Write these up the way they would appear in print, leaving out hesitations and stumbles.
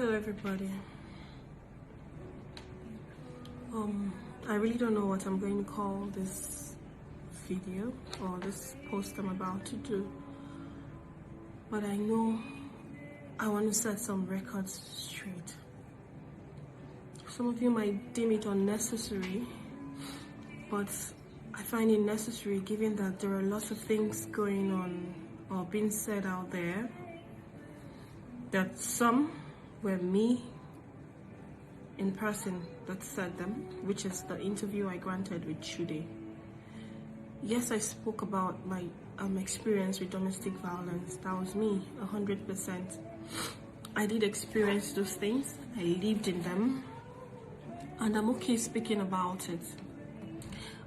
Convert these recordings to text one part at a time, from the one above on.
Hello everybody. I really don't know what I'm going to call this video or this post I'm about to do, but I know I want to set some records straight. Some of you might deem it unnecessary, but I find it necessary given that there are lots of things going on or being said out there, that some were me in person that said them, which is the interview I granted with Chiwendu. Yes, I spoke about my experience with domestic violence. That was me, 100%. I did experience those things. I lived in them, and I'm okay speaking about it.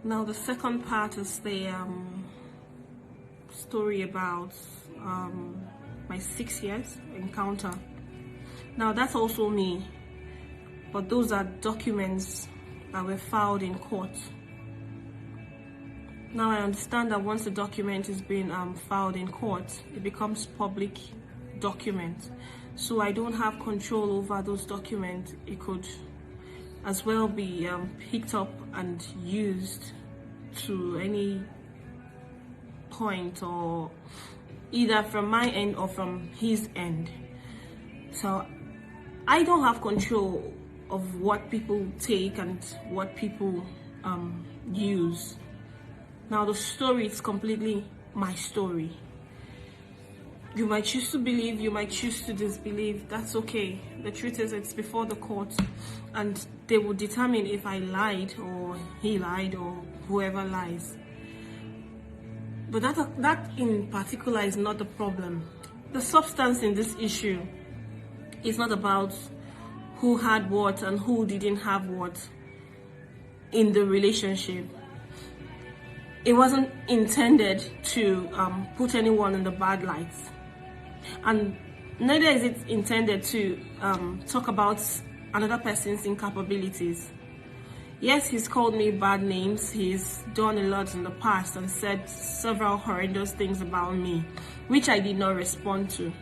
Now, the second part is the story about my 6 years encounter. Now, that's also me, but those are documents that were filed in court. Now, I understand that once the document is being filed in court, it becomes public document. So I don't have control over those documents. It could as well be picked up and used to any point, or either from my end or from his end. So I don't have control of what people take and what people use. Now, the story is completely my story. You might choose to believe, you might choose to disbelieve. That's okay. The truth is, it's before the court, and they will determine if I lied or he lied or whoever lies. But that in particular is not the problem. The substance in this issue is not about who had what and who didn't have what in the relationship. It wasn't intended to put anyone in the bad light, and neither is it intended to talk about another person's incapabilities. Yes, he's called me bad names. He's done a lot in the past and said several horrendous things about me, which I did not respond to.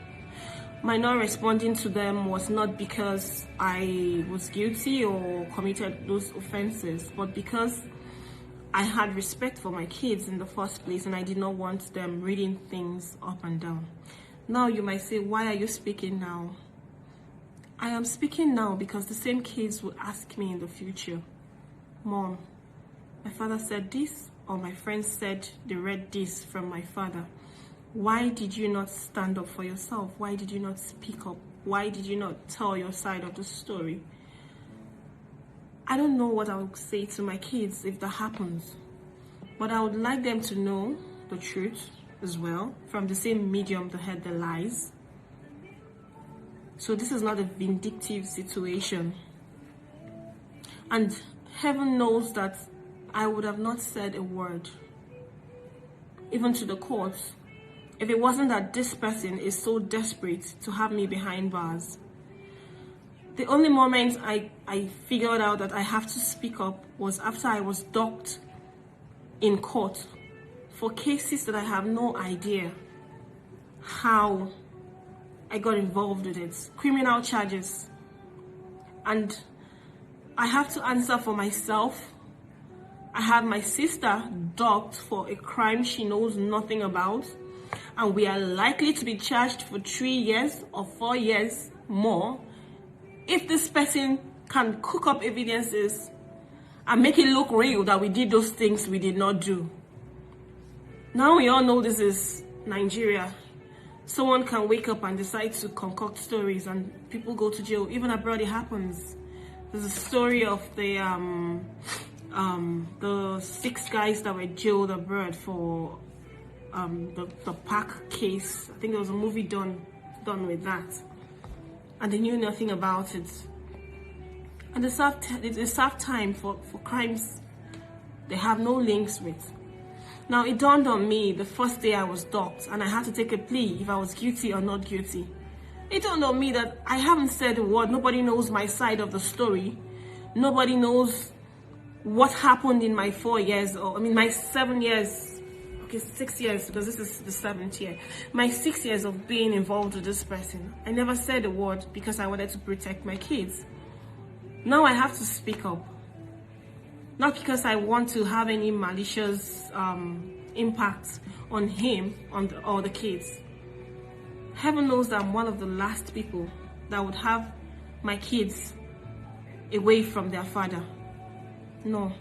My not responding to them was not because I was guilty or committed those offenses, but because I had respect for my kids in the first place, and I did not want them reading things up and down. Now you might say, why are you speaking now? I am speaking now because the same kids will ask me in the future, Mom, my father said this, or my friend said they read this from my father. Why did you not stand up for yourself? Why did you not speak up? Why did you not tell your side of the story? I don't know what I would say to my kids if that happens, but I would like them to know the truth as well, from the same medium that heard the lies. So this is not a vindictive situation. And heaven knows that I would have not said a word, even to the courts, if it wasn't that this person is so desperate to have me behind bars. The only moment I figured out that I have to speak up was after I was docked in court for cases that I have no idea how I got involved with it. Criminal charges. And I have to answer for myself. I have my sister docked for a crime she knows nothing about, and we are likely to be charged for 3 years or 4 years more if this person can cook up evidences and make it look real that we did those things we did not do. Now we all know this is Nigeria. Someone can wake up and decide to concoct stories and people go to jail. Even abroad it happens. There's a story of the 6 guys that were jailed abroad for the park case. I think there was a movie done with that, and they knew nothing about it. And they served time for crimes they have no links with. Now, it dawned on me the first day I was docked and I had to take a plea if I was guilty or not guilty. It dawned on me that I haven't said a word. Nobody knows my side of the story. Nobody knows what happened in my 4 years, or my 7 years. okay, 6 years, because this is the 7th year, my 6 years of being involved with this person, I never said a word because I wanted to protect my kids. Now I have to speak up. Not because I want to have any malicious impact on him or the kids. Heaven knows that I'm one of the last people that would have my kids away from their father. No.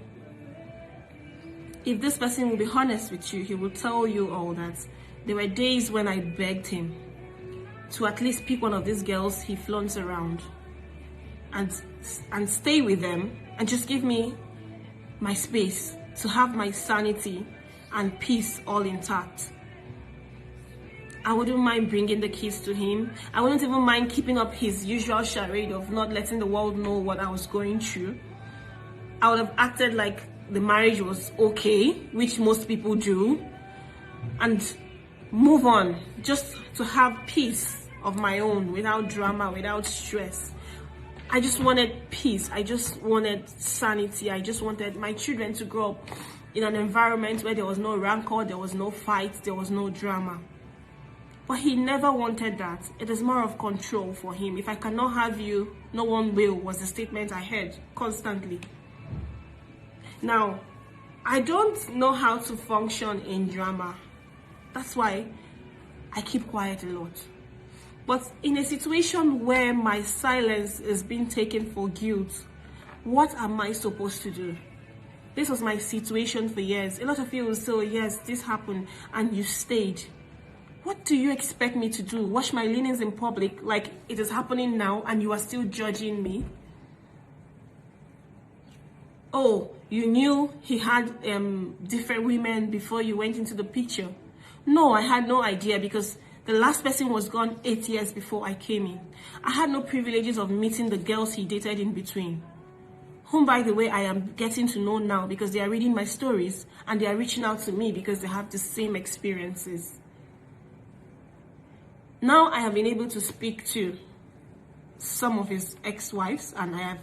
If this person will be honest with you, he will tell you all that there were days when I begged him to at least pick one of these girls he flaunts around and stay with them and just give me my space to have my sanity and peace all intact. I wouldn't mind bringing the kids to him. I wouldn't even mind keeping up his usual charade of not letting the world know what I was going through. I would have acted like the marriage was okay, which most people do, and move on, just to have peace of my own, without drama, without stress. I just wanted peace. I just wanted sanity. I just wanted my children to grow up in an environment where there was no rancor, there was no fight, there was no drama. But he never wanted that. It is more of control for him. If I cannot have you, no one will, was the statement I heard constantly. Now, I don't know how to function in drama. That's why I keep quiet a lot. But in a situation where my silence is being taken for guilt, what am I supposed to do? This was my situation for years. A lot of you will say, oh, yes, this happened, and you stayed. What do you expect me to do? Wash my linens in public like it is happening now and you are still judging me? Oh, you knew he had different women before you went into the picture. No, I had no idea because the last person was gone 8 years before I came in. I had no privileges of meeting the girls he dated in between, whom, by the way, I am getting to know now because they are reading my stories and they are reaching out to me because they have the same experiences. Now I have been able to speak to some of his ex-wives, and I have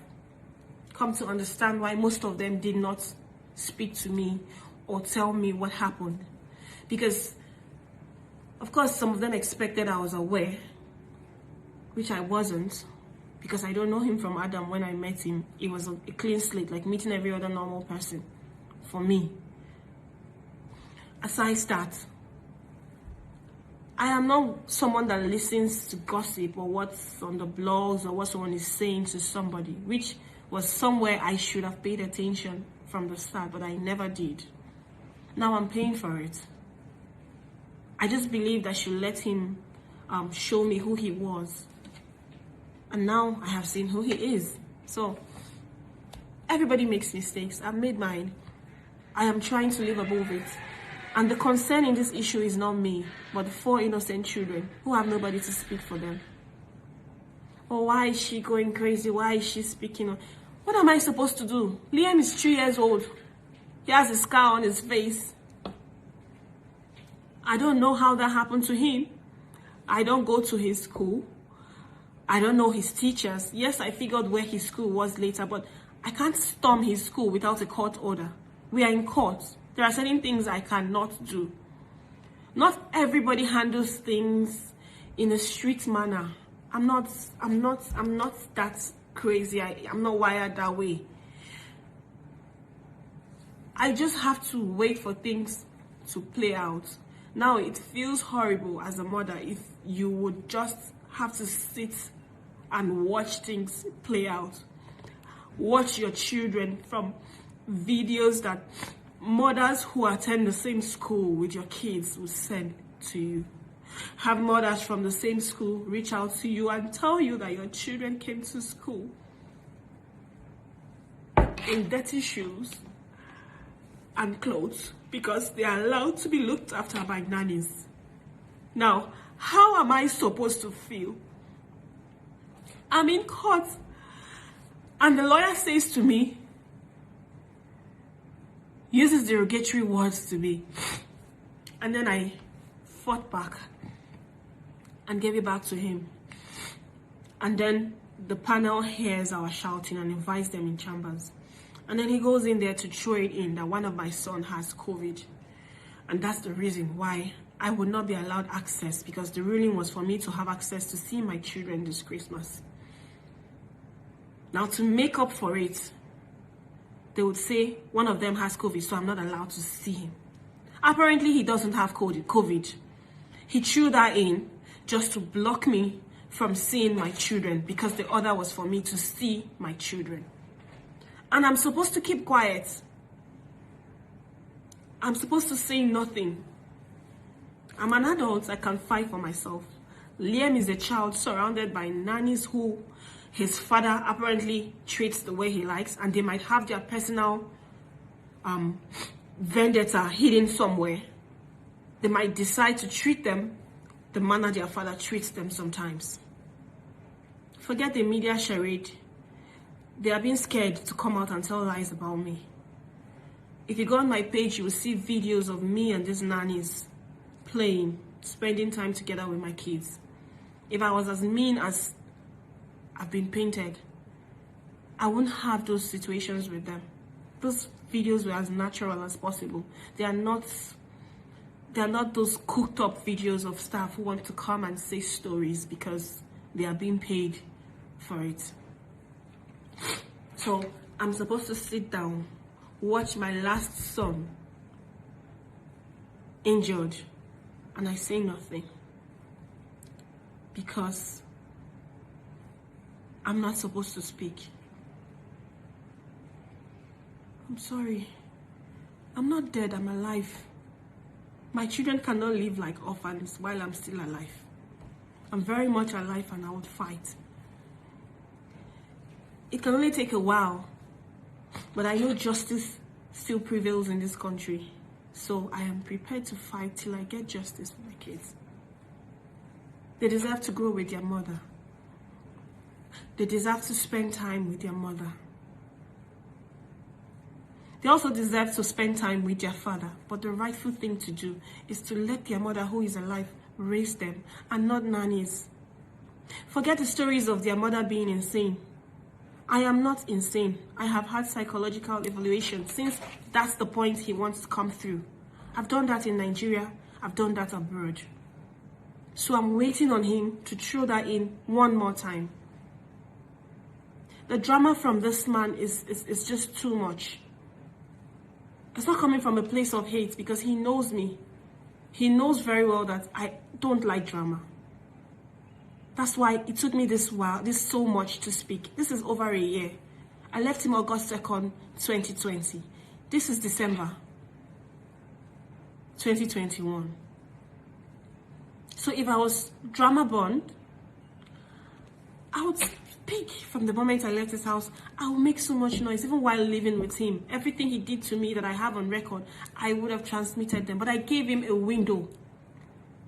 come to understand why most of them did not speak to me or tell me what happened. Because, of course, some of them expected I was aware, which I wasn't, because I don't know him from Adam. When I met him, it was a clean slate, like meeting every other normal person for me. Aside that, I am not someone that listens to gossip or what's on the blogs or what someone is saying to somebody, which was somewhere I should have paid attention from the start, but I never did. Now I'm paying for it. I just believed I should let him show me who he was. And now I have seen who he is. So everybody makes mistakes. I've made mine. I am trying to live above it. And the concern in this issue is not me, but the 4 innocent children who have nobody to speak for them. Oh, why is she going crazy? Why is she speaking? What am I supposed to do? Liam is 3 years old. He has a scar on his face. I don't know how that happened to him. I don't go to his school. I don't know his teachers. Yes, I figured where his school was later, but I can't storm his school without a court order. We are in court. There are certain things I cannot do. Not everybody handles things in a street manner. I'm not that crazy. I'm not wired that way. I just have to wait for things to play out. Now it feels horrible as a mother if you would just have to sit and watch things play out. Watch your children from videos that mothers who attend the same school with your kids will send to you. Have mothers from the same school reach out to you and tell you that your children came to school in dirty shoes and clothes because they are allowed to be looked after by nannies. Now, how am I supposed to feel? I'm in court and the lawyer says to me, uses derogatory words to me, and then I fought back and gave it back to him. And then the panel hears our shouting and invites them in chambers. And then he goes in there to throw it in that one of my sons has COVID. And that's the reason why I would not be allowed access, because the ruling was for me to have access to see my children this Christmas. Now, to make up for it, they would say one of them has COVID, so I'm not allowed to see him. Apparently, he doesn't have COVID. He threw that in just to block me from seeing my children, because the order was for me to see my children. And I'm supposed to keep quiet. I'm supposed to say nothing. I'm an adult, I can fight for myself. Liam is a child surrounded by nannies who his father apparently treats the way he likes, and they might have their personal vendetta hidden somewhere. They might decide to treat them the manner their father treats them sometimes. Forget the media charade. They are being scared to come out and tell lies about me. If you go on my page, you will see videos of me and these nannies playing, spending time together with my kids. If I was as mean as I've been painted, I wouldn't have those situations with them. Those videos were as natural as possible. They are not those cooked up videos of staff who want to come and say stories because they are being paid for it. So I'm supposed to sit down, watch my last son injured, and I say nothing because I'm not supposed to speak. I'm sorry. I'm not dead, I'm alive. My children cannot live like orphans while I'm still alive. I'm very much alive and I would fight. It can only take a while, but I know justice still prevails in this country. So I am prepared to fight till I get justice for my kids. They deserve to grow with their mother. They deserve to spend time with their mother. They also deserve to spend time with their father. But the rightful thing to do is to let their mother, who is alive, raise them, and not nannies. Forget the stories of their mother being insane. I am not insane. I have had psychological evaluation since that's the point he wants to come through. I've done that in Nigeria. I've done that abroad. So I'm waiting on him to throw that in one more time. The drama from this man is just too much. It's not coming from a place of hate because he knows me. He knows very well that I don't like drama. That's why it took me this so much to speak. This is over a year. I left him August 2nd, 2020. This is December 2021. So if I was drama born, I would speak from the moment I left his house. I would make so much noise, even while living with him. Everything he did to me that I have on record, I would have transmitted them. But I gave him a window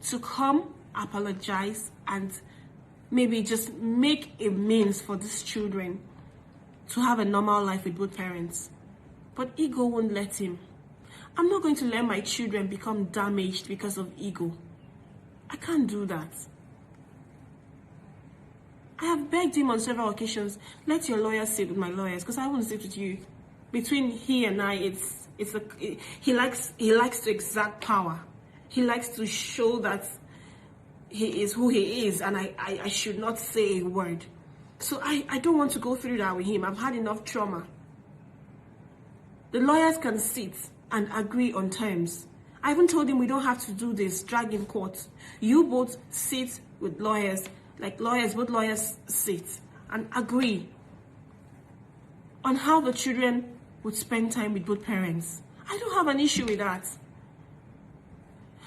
to come, apologize, and maybe just make a means for these children to have a normal life with both parents. But ego won't let him. I'm not going to let my children become damaged because of ego. I can't do that. I have begged him on several occasions, let your lawyer sit with my lawyers, because I won't sit with you. Between he and I, he likes to exert power. He likes to show that he is who he is, and I should not say a word. So I don't want to go through that with him. I've had enough trauma. The lawyers can sit and agree on terms. I even told him we don't have to do this, drag in court. You both sit with lawyers, both lawyers sit and agree on how the children would spend time with both parents. I don't have an issue with that.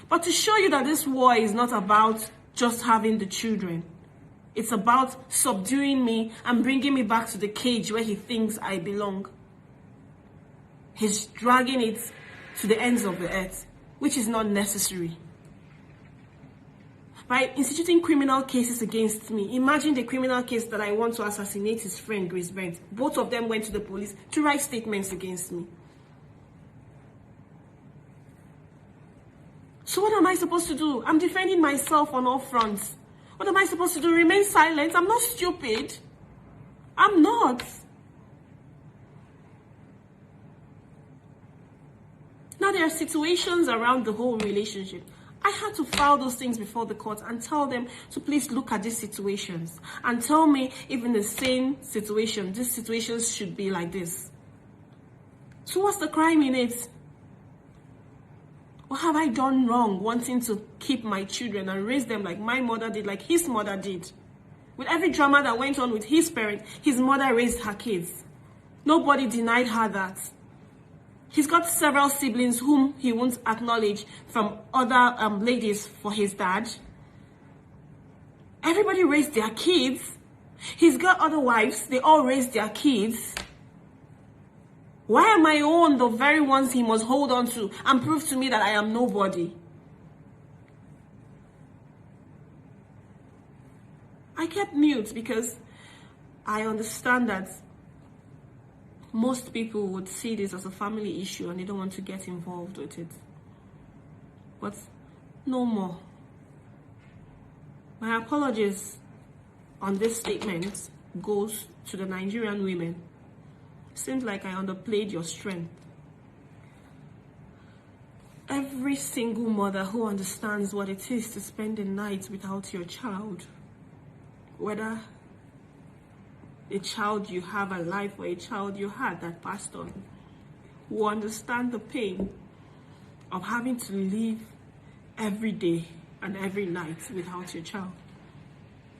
But to show you that this war is not about just having the children. It's about subduing me and bringing me back to the cage where he thinks I belong. He's dragging it to the ends of the earth, which is not necessary. By instituting criminal cases against me, imagine the criminal case that I want to assassinate his friend, Grace Brent. Both of them went to the police to write statements against me. So what am I supposed to do? I'm defending myself on all fronts. What am I supposed to do? Remain silent? I'm not stupid. I'm not. Now there are situations around the whole relationship. I had to file those things before the court and tell them to please look at these situations and tell me if in the same situation, these situations should be like this. So what's the crime in it? What have I done wrong wanting to keep my children and raise them like my mother did, like his mother did? With every drama that went on with his parent, his mother raised her kids. Nobody denied her that. He's got several siblings whom he won't acknowledge from other ladies for his dad. Everybody raised their kids. He's got other wives. They all raised their kids. Why am I on the very ones he must hold on to and prove to me that I am nobody? I kept mute because I understand that most people would see this as a family issue and they don't want to get involved with it. But no more. My apologies on this statement goes to the Nigerian women. Seems like I underplayed your strength. Every single mother who understands what it is to spend the night without your child, whether a child you have alive or a child you had that passed on, will understand the pain of having to live every day and every night without your child.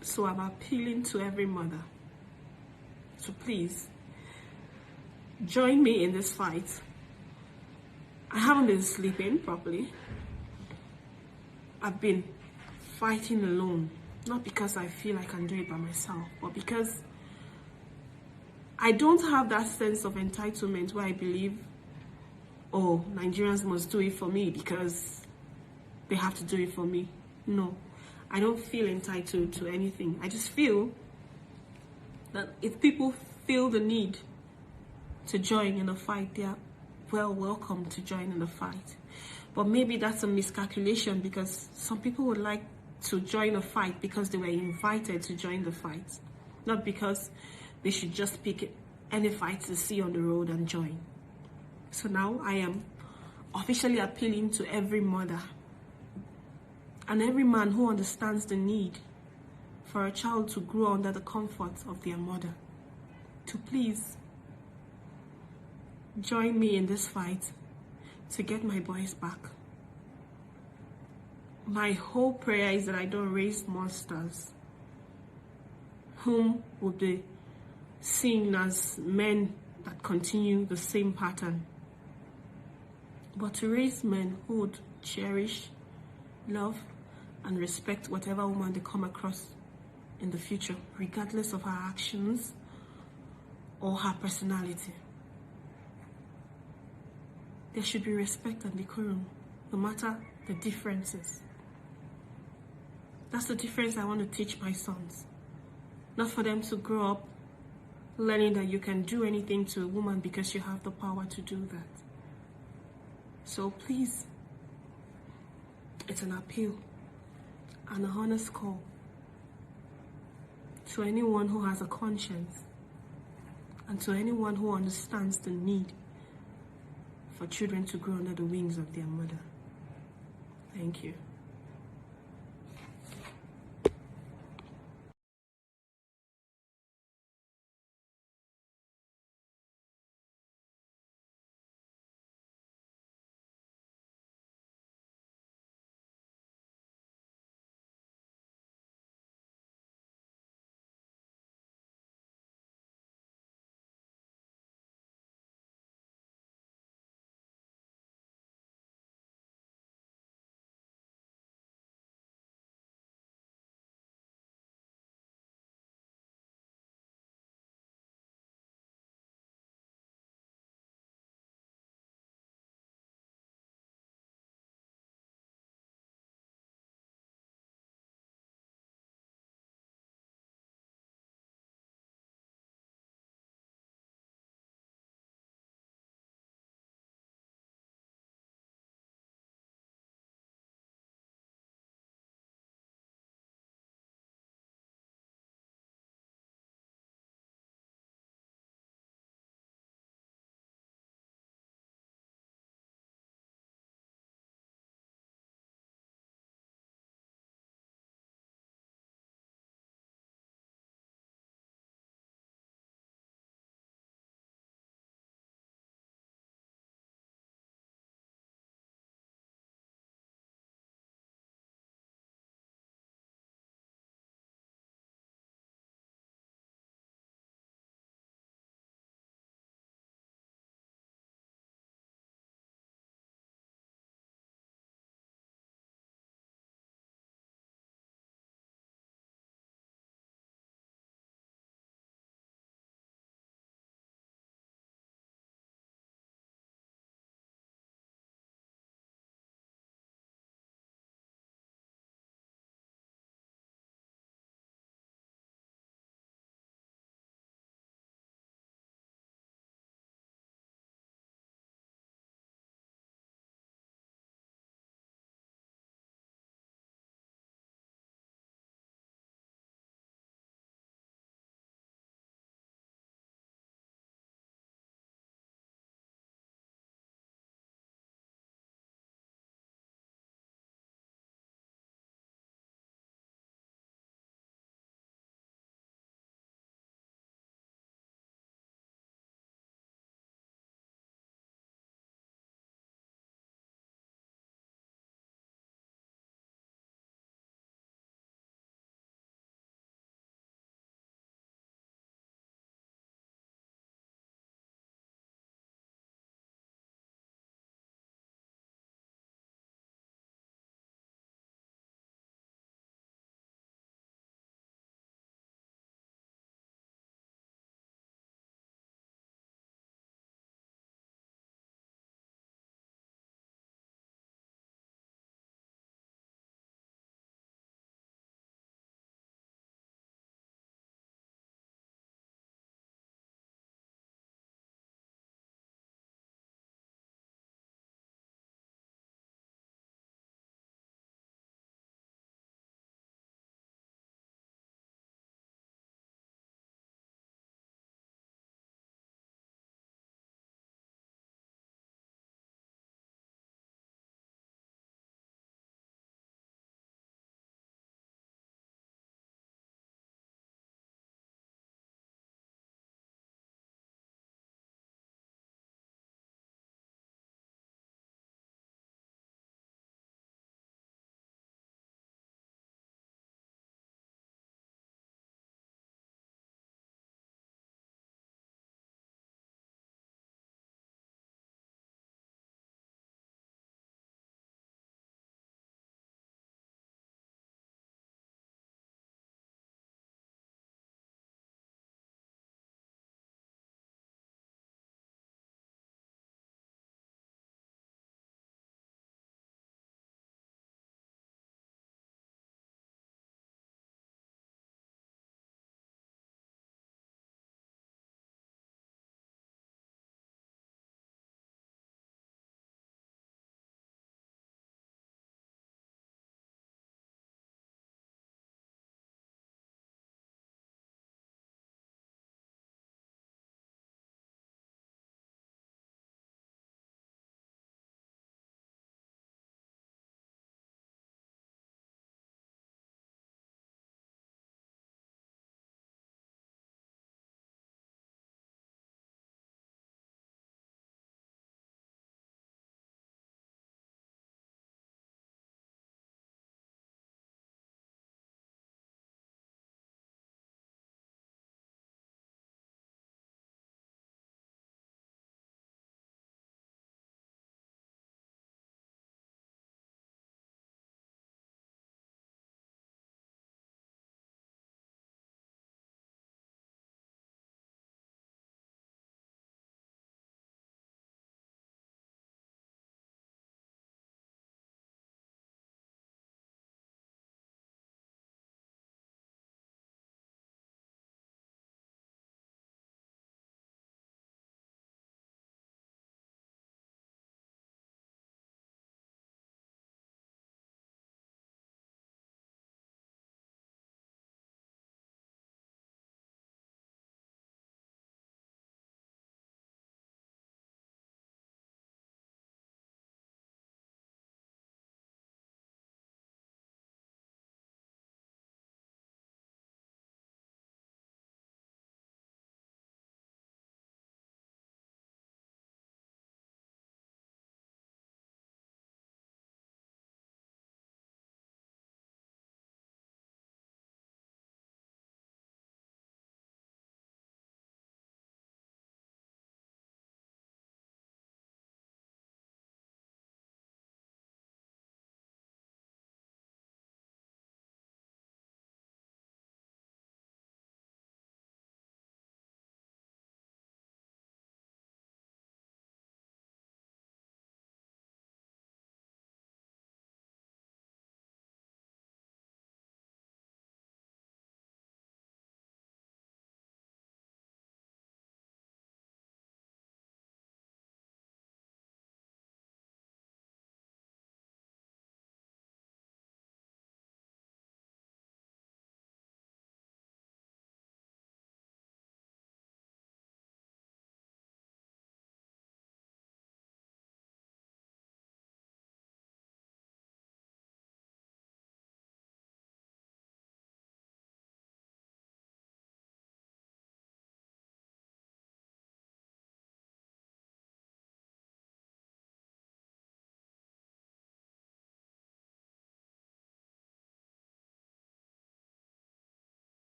So I'm appealing to every mother to please join me in this fight. I haven't been sleeping properly. I've been fighting alone, not because I feel I can do it by myself, but because I don't have that sense of entitlement where I believe, oh, Nigerians must do it for me because they have to do it for me. No, I don't feel entitled to anything. I just feel that if people feel the need to join in a fight, they are welcome to join in the fight. But maybe that's a miscalculation because some people would like to join a fight because they were invited to join the fight, not because they should just pick any fight to see on the road and join. So now I am officially appealing to every mother and every man who understands the need for a child to grow under the comfort of their mother to please join me in this fight to get my boys back. My whole prayer is that I don't raise monsters whom will be seen as men that continue the same pattern, but to raise men who would cherish, love, and respect whatever woman they come across in the future, regardless of her actions or her personality. There should be respect and decorum, no matter the differences. That's the difference I want to teach my sons. Not for them to grow up learning that you can do anything to a woman because you have the power to do that. So please, it's an appeal and a honest call to anyone who has a conscience and to anyone who understands the need for children to grow under the wings of their mother. Thank you.